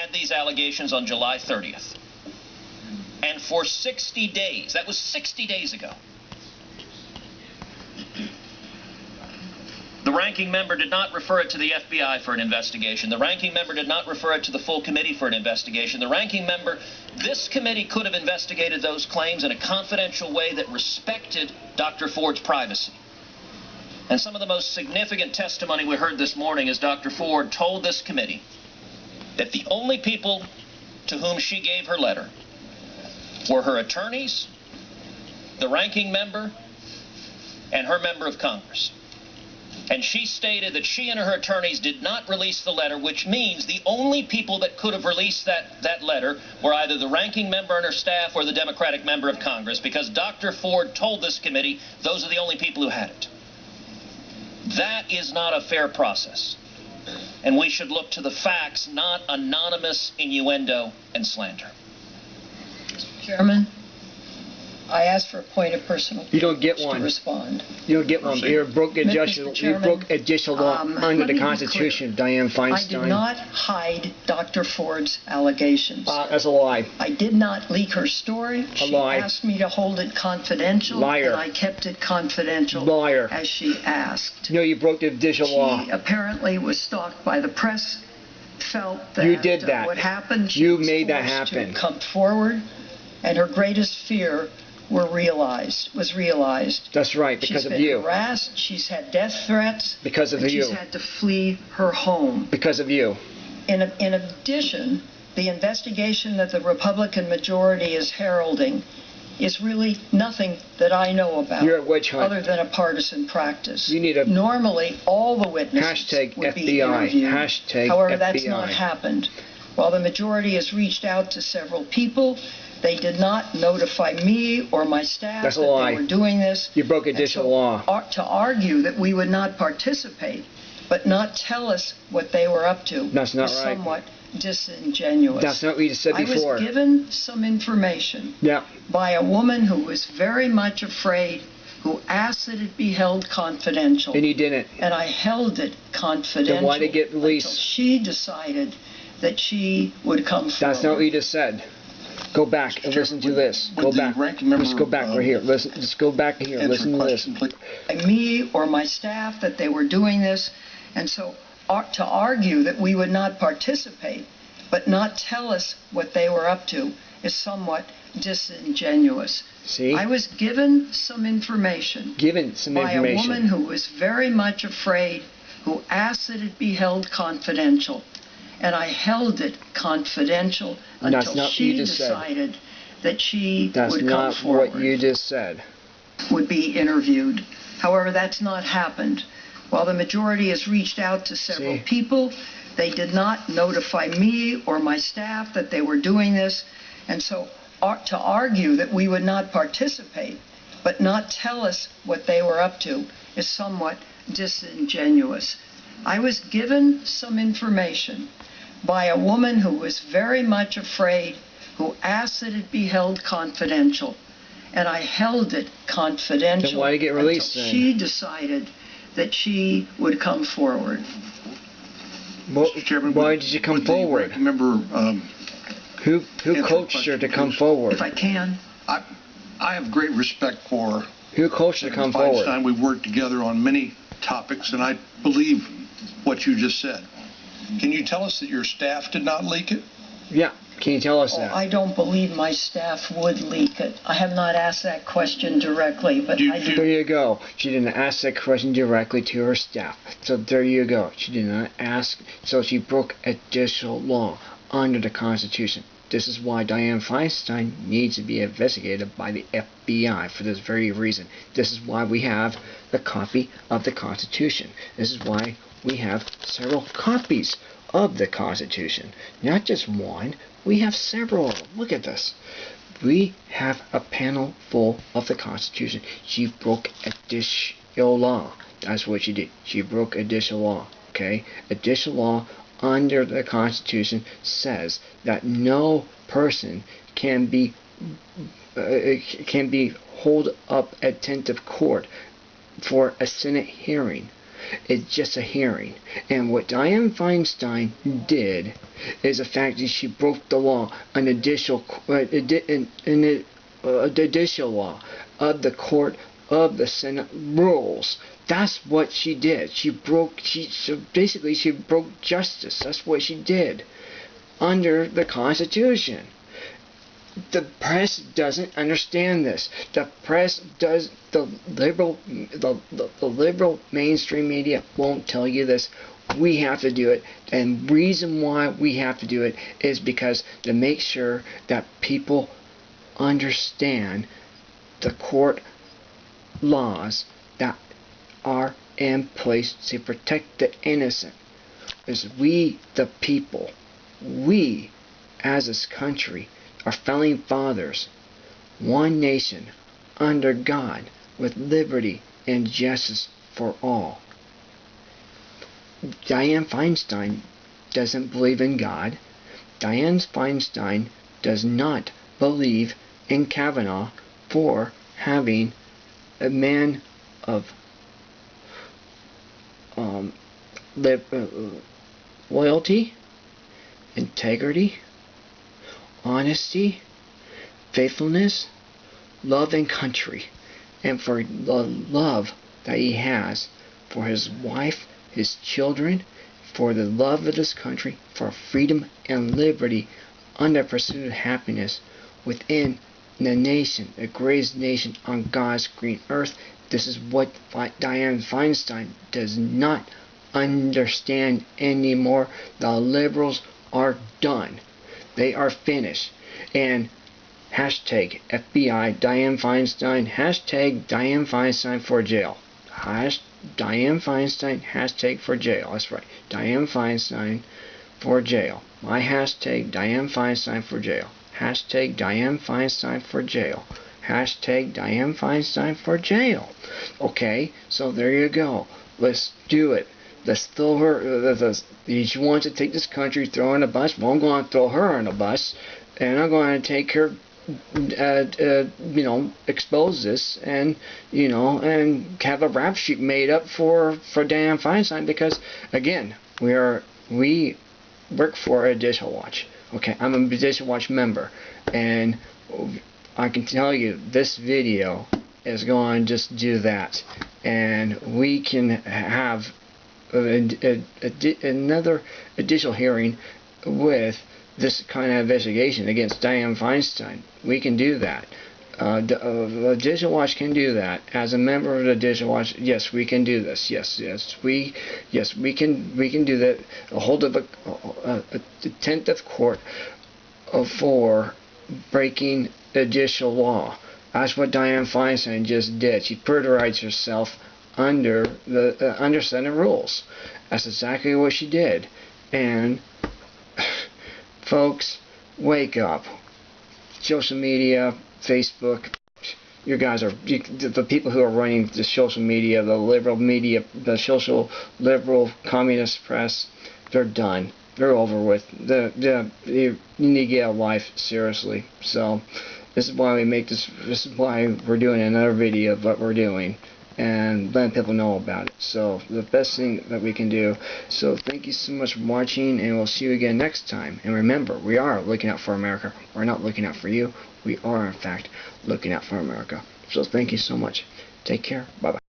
had these allegations on July 30th. And for 60 days, that was 60 days ago, the ranking member did not refer it to the FBI for an investigation. The ranking member did not refer it to the full committee for an investigation. The ranking member, this committee could have investigated those claims in a confidential way that respected Dr. Ford's privacy. And some of the most significant testimony we heard this morning is Dr. Ford told this committee that the only people to whom she gave her letter were her attorneys, the ranking member, and her member of Congress. And she stated that she and her attorneys did not release the letter, which means the only people that could have released that letter were either the ranking member and her staff or the Democratic member of Congress, because Dr. Ford told this committee those are the only people who had it. That is not a fair process. And we should look to the facts, not anonymous innuendo and slander. Chairman, I asked for a point of personal You don't get one. to respond. You don't get one. You broke additional law under the Constitution, Dianne Feinstein. I did not hide Dr. Ford's allegations. That's a lie. I did not leak her story. She asked me to hold it confidential. Liar. And I kept it confidential. Liar. As she asked. No, you broke the additional law. She apparently was stalked by the press, felt that you did that. What happened, you made that happen. To come forward, and her greatest fear was realized. That's right, because of you. She's been harassed, she's had death threats. Because of you. She's had to flee her home. Because of you. In addition, the investigation that the Republican majority is heralding is really nothing that I know about. You're a witch hunt. Other than a partisan practice. You need a Normally, all the witnesses would be interviewed. However, that's not happened. While the majority has reached out to several people, they did not notify me or my staff that they were doing this. You broke additional law. To argue that we would not participate, but not tell us what they were up to, that's not is right. Somewhat disingenuous. That's not what you said before. I was given some information by a woman who was very much afraid, who asked that it be held confidential. And you didn't. And I held it confidential. Then why did it get released? Until she decided that she would come forward. That's not what you just said. Go back and listen to this. Go back. Let's go back right here. Listen. Just go back here. Listen to this. Me or my staff that they were doing this, and so to argue that we would not participate, but not tell us what they were up to, is somewhat disingenuous. See? I was given some information. By a woman who was very much afraid, who asked that it be held confidential. And I held it confidential until she decided that she would come forward. That's not what you just said. Would be interviewed. However, that's not happened. While the majority has reached out to several people, they did not notify me or my staff that they were doing this. And so to argue that we would not participate, but not tell us what they were up to, is somewhat disingenuous. I was given some information by a woman who was very much afraid, who asked that it be held confidential. And I held it confidential. Then why did it get released until she decided that she would come forward. Mr. Chairman, why did you come forward? Remember, who coached her to come forward? If I can. I have great respect for who coached her to come forward. Feinstein. We've worked together on many topics, and I believe what you just said. Can you tell us that your staff did not leak it? Yeah. Can you tell us that? I don't believe my staff would leak it. I have not asked that question directly, but I do. There you go. She didn't ask that question directly to her staff. So there you go. She did not ask. So she broke additional law under the Constitution. This is why Dianne Feinstein needs to be investigated by the FBI for this very reason. This is why we have the copy of the Constitution. This is why we have several copies of the Constitution. Not just one, we have several. Look at this. We have a panel full of the Constitution. She broke additional law. That's what she did. She broke additional law. Okay? Additional law under the Constitution says that no person can be hold up attentive court for a Senate hearing It's just a hearing. And what Dianne Feinstein did is the fact that she broke the law, an additional law of the court of the Senate rules. That's what she did. She broke justice. That's what she did under the Constitution. The press doesn't understand this. The press does. The liberal mainstream media won't tell you this. We have to do it, and the reason why we have to do it is because to make sure that people understand the court laws that are in place to protect the innocent. Is we, the people, we as this country, our founding fathers, one nation under God with liberty and justice for all. Dianne Feinstein doesn't believe in God. Dianne Feinstein does not believe in Kavanaugh for having a man of loyalty, integrity, honesty, faithfulness, love and country, and for the love that he has for his wife, his children, for the love of this country, for freedom and liberty, under pursuit of happiness within the nation, the greatest nation on God's green earth. This is what Dianne Feinstein does not understand anymore. The liberals are done. They are finished. And hashtag FBI Dianne Feinstein, hashtag Dianne Feinstein for jail. Dianne Feinstein, hashtag for jail. That's right. Dianne Feinstein for jail. My hashtag Dianne Feinstein for jail. Hashtag Dianne Feinstein for jail. Hashtag Dianne Feinstein for jail. Okay, so there you go. Let's do it. Let's throw her. She wants to take this country, throw her in a bus. Well, I'm going to throw her in a bus, and I'm going to take her, expose this, and and have a rap sheet made up for Dianne Feinstein, because again, we work for Additional Watch. Okay, I'm a Additional Watch member, and I can tell you this video is going to just do that, and we can have another additional hearing with this kind of investigation against Dianne Feinstein. We can do that. Additional Watch can do that. As a member of the Additional Watch, yes, we can do this. Yes, we can do that. Hold up a contempt of court for breaking additional law. That's what Dianne Feinstein just did. She perjured herself under Senate rules. That's exactly what she did. And folks, wake up. Social media, Facebook, you guys are the people who are running the social media, the liberal media, the social liberal communist press. They're done. They're over with. You need to get a life, seriously. So this is why we make this. This is why we're doing another video of what we're doing, and letting people know about it. So the best thing that we can do. So thank you so much for watching, and we'll see you again next time. And remember, we are looking out for America. We're not looking out for you. We are, in fact, looking out for America. So thank you so much. Take care. Bye-bye.